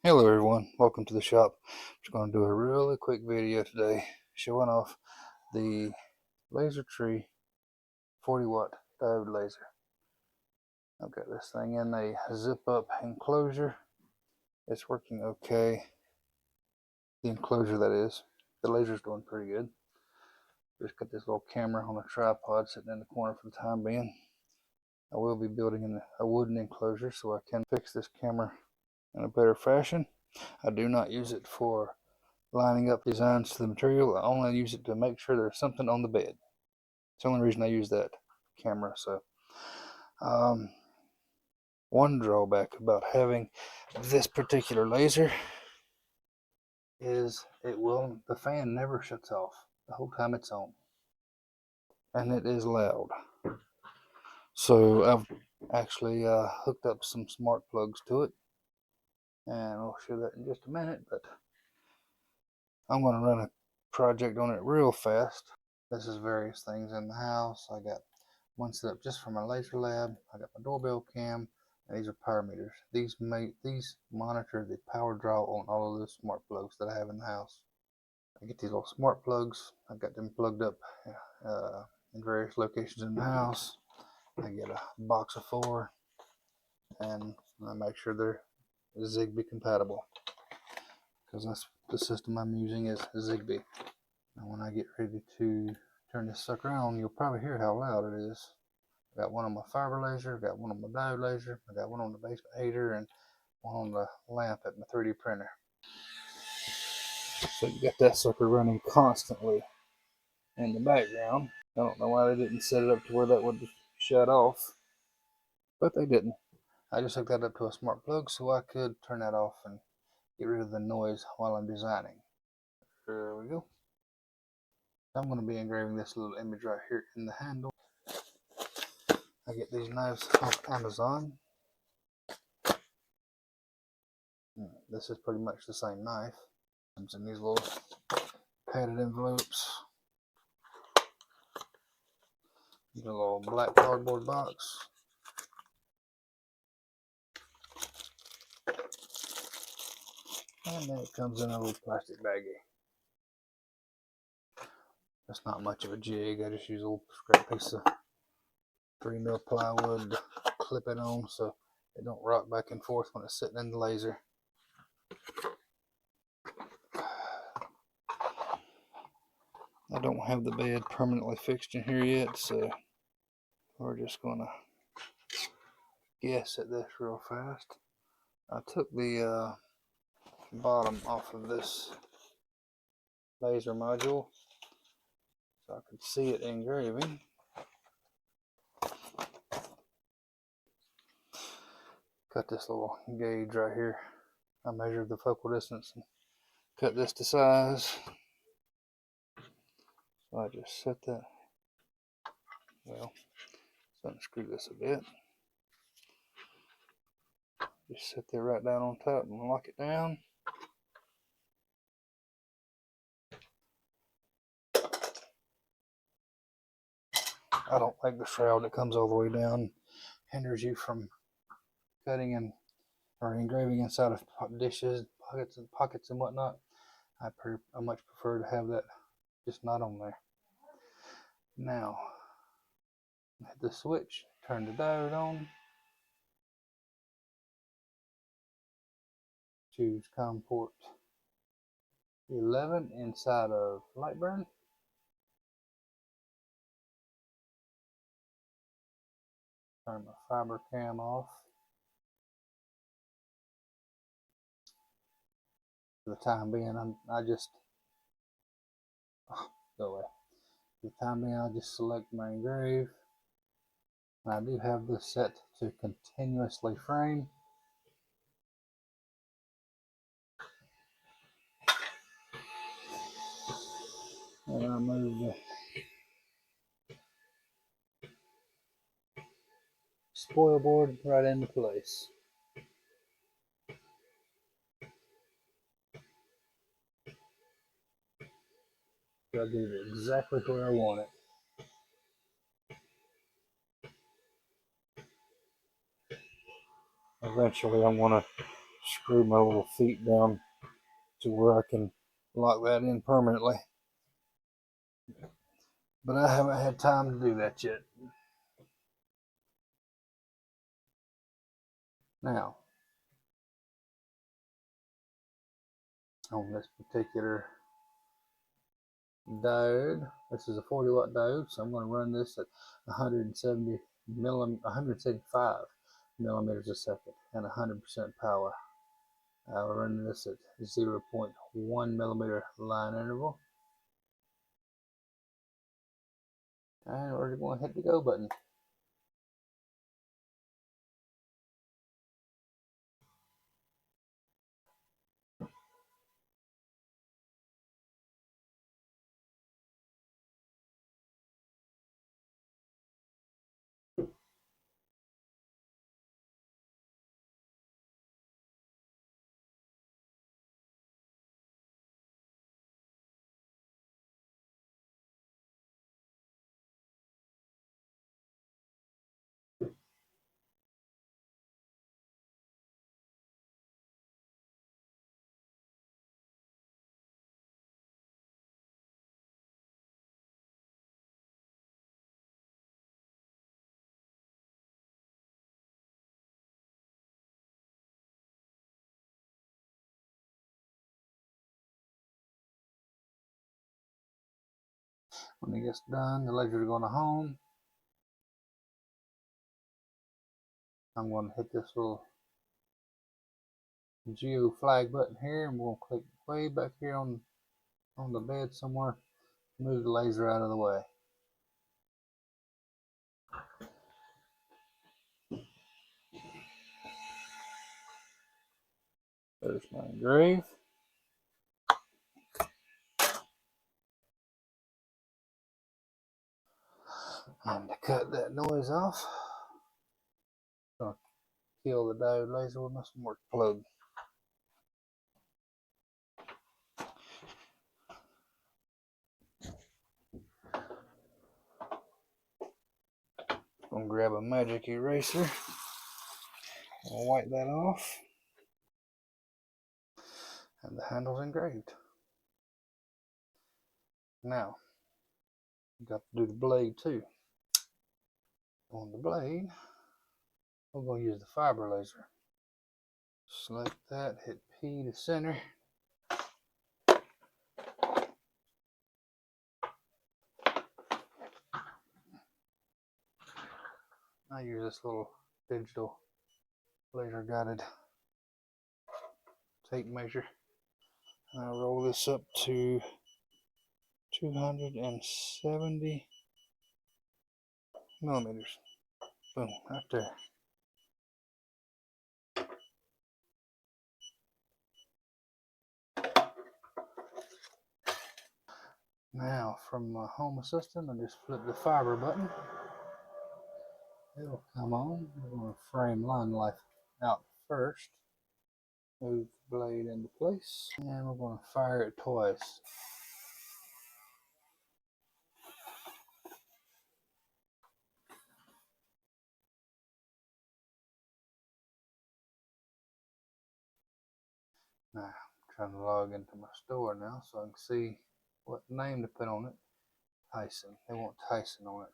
Hello everyone, welcome to the shop. Just going to do a really quick video today showing off the Laser Tree 40-watt diode laser. I've got this thing in a zip up enclosure. It's working okay. The enclosure, that is. The laser's doing pretty good. Just got this little camera on a tripod sitting in the corner for the time being. I will be building a wooden enclosure so I can fix this camera in a better fashion. I do not use it for lining up designs to the material. I only use it to make sure there's something on the bed. It's the only reason I use that camera. So one drawback about having this particular laser is the fan never shuts off the whole time it's on, and it is loud. So I've actually hooked up some smart plugs to it, and I'll show that in just a minute, but I'm going to run a project on it real fast. This is various things in the house. I got one set up just for my laser lab. I got my doorbell cam, and these are power meters. These monitor the power draw on all of those smart plugs that I have in the house. I get these little smart plugs. I've got them plugged up in various locations in the house. I get a box of 4, and I make sure they're Zigbee compatible, because that's the system I'm using is Zigbee. Now when I get ready to turn this sucker on, you'll probably hear how loud it is. I got one on my fiber laser, got one on my diode laser, I got one on the basement heater, and one on the lamp at my 3D printer. So you got that sucker running constantly in the background. I don't know why they didn't set it up to where that would shut off, but they didn't. I just hooked that up to a smart plug so I could turn that off and get rid of the noise while I'm designing. There we go. I'm going to be engraving this little image right here in the handle. I get these knives off Amazon. This is pretty much the same knife. Comes in these little padded envelopes. A little black cardboard box. And then it comes in a little plastic baggie. That's not much of a jig. I just use a little scrap piece of 3mm plywood to clip it on so it don't rock back and forth when it's sitting in the laser. I don't have the bed permanently fixed in here yet, so we're just gonna guess at this real fast. I took the bottom off of this laser module so I could see it engraving. Cut this little gauge right here. I measured the focal distance and cut this to size. So I just set that, well, so unscrew this a bit. Just set that right down on top and lock it down. I don't like the shroud that comes all the way down. Hinders you from cutting and or engraving inside of dishes, pockets and whatnot. I much prefer to have that just not on there. Now, hit the switch, turn the diode on, choose COM port 11 inside of Lightburn. Turn my fiber cam off. For the time being, go away. For the time being, I'll just select my engrave. And I do have this set to continuously frame. And I move the spoil board right into place. So I get it exactly where I want it. Eventually I'm going to screw my little feet down to where I can lock that in permanently. But I haven't had time to do that yet. Now, on this particular diode, this is a 40 watt diode, so I'm going to run this at 175 millimeters a second and 100% power. I'll run this at 0.1 millimeter line interval. And we're going to hit the go button. When it gets done, the laser is going to home. I'm going to hit this little geo flag button here, and we'll click way back here on the bed somewhere. Move the laser out of the way. There's my engrave. And to cut that noise off, I'm going to kill the diode laser with my smart plug. I'm going to grab a magic eraser. I'll wipe that off. And the handle's engraved. Now, you got to do the blade too. On the blade, we're going to use the fiber laser. Select that, hit P to center. I use this little digital laser guided tape measure. And I roll this up to 270 millimeters. Boom, right there. Now, from my home assistant, I just flip the fiber button. It'll come on. We're going to frame line life out first. Move the blade into place. And we're going to fire it twice. Now, I'm trying to log into my store now so I can see what name to put on it. Tyson. They want Tyson on it.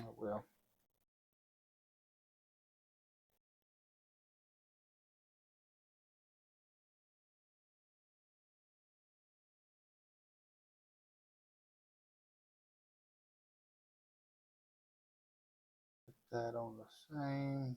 Oh well. Put that on the same.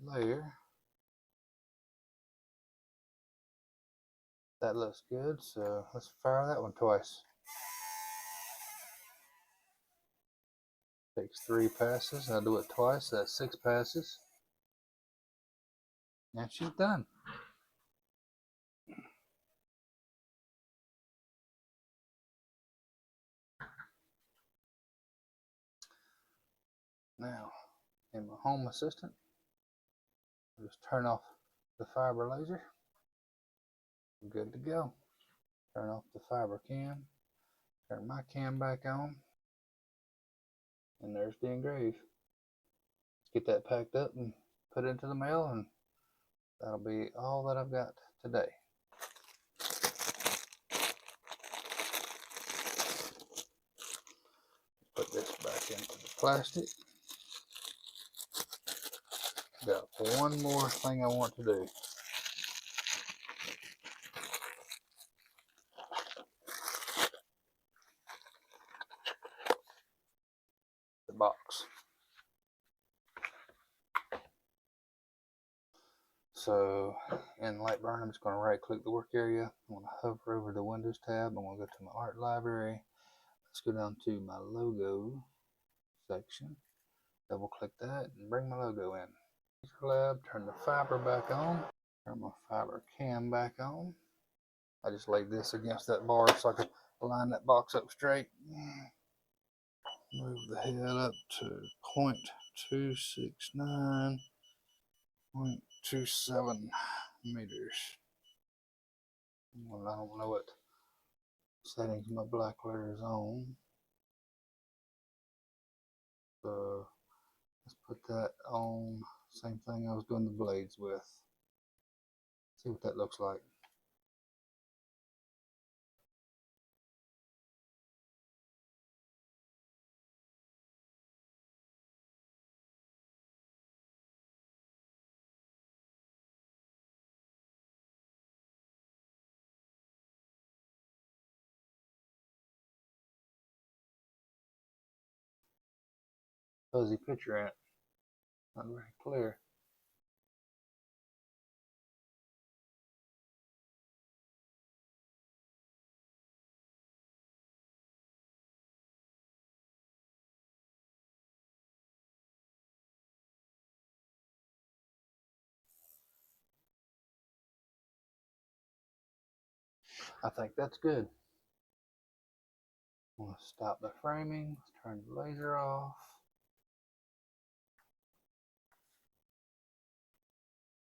Layer. That looks good, so let's fire that one twice. Takes 3 passes. I'll do it twice. That's 6 passes. And she's done. Now, in my home assistant, I'll just turn off the fiber laser. I'm good to go. Turn off the fiber cam. Turn my cam back on. And there's the engrave. get that packed up and put it into the mail, and that'll be all that I've got today. Put this back into the plastic. Got one more thing I want to do. The box. So in Lightburn, I'm just going to right click the work area. I'm going to hover over the Windows tab. I'm going to go to my art library. Let's go down to my logo section. Double click that and bring my logo in. Lab, turn the fiber back on. Turn my fiber cam back on. I just laid this against that bar so I could line that box up straight. Move the head up to 0.269, 0.27 meters. Well, I don't know what settings my black layer is on. So let's put that on. Same thing I was doing the blades with. See what that looks like. Fuzzy picture in it. Not very clear. I think that's good. I'm going to stop the framing. Let's turn the laser off.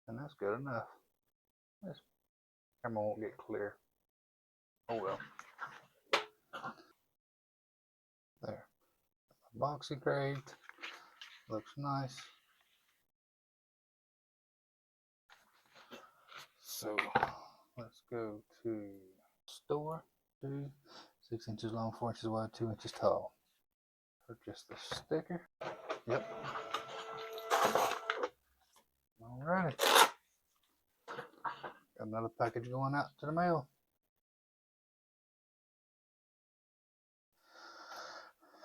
And that's good enough. This camera won't get clear. Oh well. There. Boxy crate. Looks nice. So let's go to store. 6 inches long, 4 inches wide, 2 inches tall. Purchase the sticker. Yep. Alrighty. Got another package going out to the mail.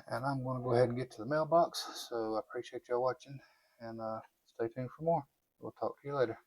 And I'm going to go ahead and get to the mailbox. So I appreciate y'all watching, and stay tuned for more. We'll talk to you later.